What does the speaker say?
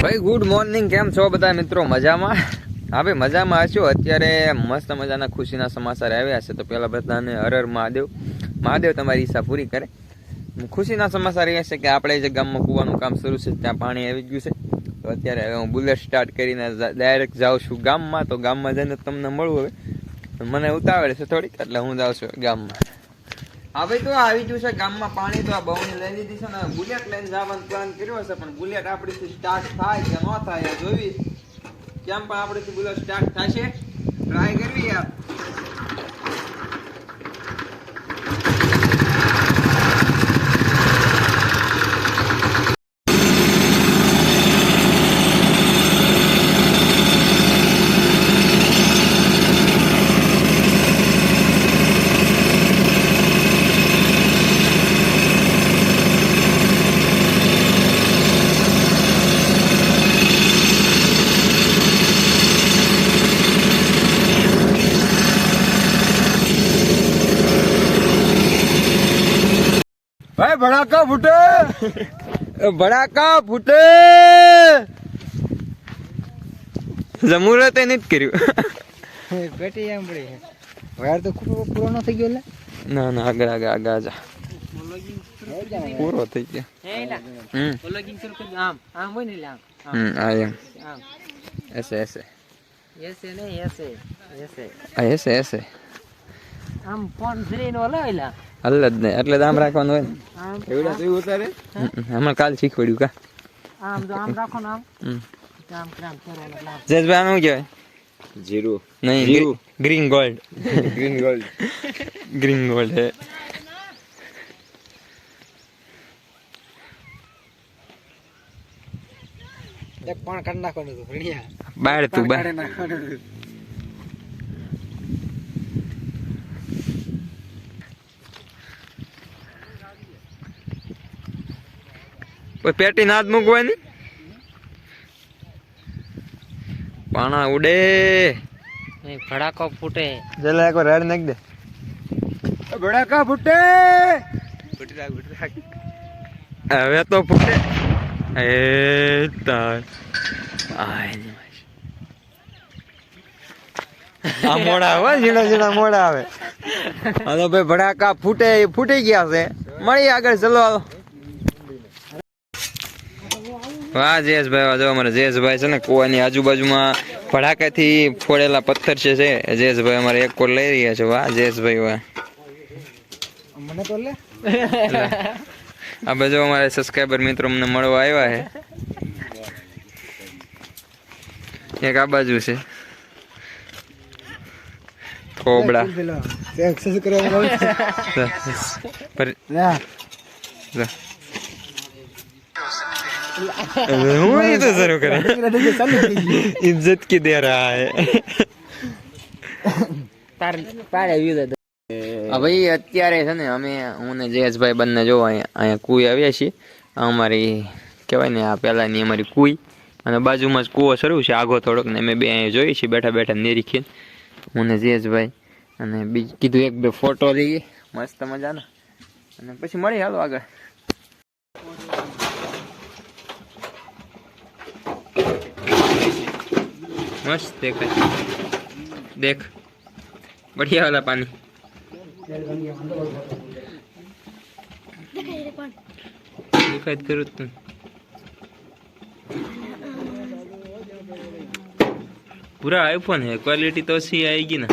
ભાઈ good morning, કેમ છો બધા મિત્રો? મજામાં? હા ભાઈ મજામાં હશો. અત્યારે મસ્ત મજાના ખુશીના સમાચાર આવ્યા છે. તો પહેલા બધાને હર હર મહાદેવ. મહાદેવ તમારી ઈચ્છા પૂરી કરે. ખુશીના સમાચાર એ છે કે આપણે જે ગામમાં કૂવાનું કામ શરૂ છે ત્યાં પાણી આવી ગયું છે. તો અત્યારે હવે હું બુલેટ સ્ટાર્ટ કરીને ડાયરેક્ટ જાઉં છું ગામમાં. તો ગામમાં જઈને તમને મળવું. હવે મને ઉતાવળ છે થોડીક, એટલે હું જાઉં છું ગામમાં. હા ભાઈ, તો આવી ગયું છે ગામમાં પાણી. તો આ બહુની લઈ લીધી છે ને બુલેટ લઈને જવાનો પ્લાન કર્યો છે. પણ બુલેટ આપણીથી સ્ટાર્ટ થાય કે ન થાય જોવી. કેમ પણ આપણીથી બુલેટ સ્ટાર્ટ થશે, ટ્રાય કરવી યાર. ભાઈ ભડાકા ફૂટે, ભડાકા ફૂટે. જમુરતે નથી કર્યું. પેટી એમ પડી વાયર તો પૂરો ન થઈ ગયો. લે ના ના, આગળ આગળ આગળ જા. પૂરો થઈ ગયો. આમ હોય ને આ એમ એસે એસે એસે નહીં એસે એસે એસે એસે આમ ફોન ધરી નો લાવેલા અલ્લ જ નહીં, એટલે જ આમ રાખવાનું હોય ને. એવડા તું ઉતારે હમણાં કાલ શીખવાડ્યું કા. આમ તો આમ રાખો ને આમ આમ ક્રામ કરો. જસભાઈ આનું કહેવાય जीरो નહીં, green gold. Green gold green gold है. એક પણ કાઢ નાખવાનું તો ભણ્યા બાર તું બાર. પેટી ના જ મૂકવાની. પાણા ઉડે, ભડાકો ફૂટે. જલા એક રેડ નાખ દે. भड़ाका फुटे હવે તો ફૂટે. એ તાર આ મોડા આવે, ઝીણા ઝીણા મોડા આવે. હાલો ભાઈ, ભડાકા ફૂટે, ફૂટી ગયા છે. મળી આગળ, ચલો હાલો. વાહ જયેશભાઈ, જો અમારે જયેશભાઈ છે ને કુવાની આજુબાજુમાં ભડાકાથી ફોડેલા પથ્થર છે. જયેશભાઈ અમારે એક કોર લઈ રહ્યા છે. વાહ જયેશભાઈ વાહ. મને તો લે આ બાજુ અમારે સબસ્ક્રાઈબર મિત્રો અમને મળવા આવ્યા છે. એક આ બાજુ છે કોબડા. હું એ તો શરૂ કરે, ઇज्जत की दे रहा है. ભાઈ અત્યારે છે ને અમે હું ને જયેશભાઈ બંને જો અહીંયા કુઈ આવ્યા છીએ. અમારી કહેવાય ને આ પહેલાંની અમારી કુઈ, અને બાજુમાં જ કૂવો શરૂ છે આગો થોડોક. ને અમે બે અહીંયા જોઈએ છીએ બેઠા બેઠા નિરીખીને, હું ને જયેશભાઈ. અને બીજું કીધું એક બે ફોટો લઈએ મસ્ત મજાના, અને પછી મળી હાલો આગળ. मस्त देखा, देख बढ़िया वाला पानी. दिखाई करो तुम. पूरा आईफोन है, क्वालिटी तो अच्छी आएगी ना.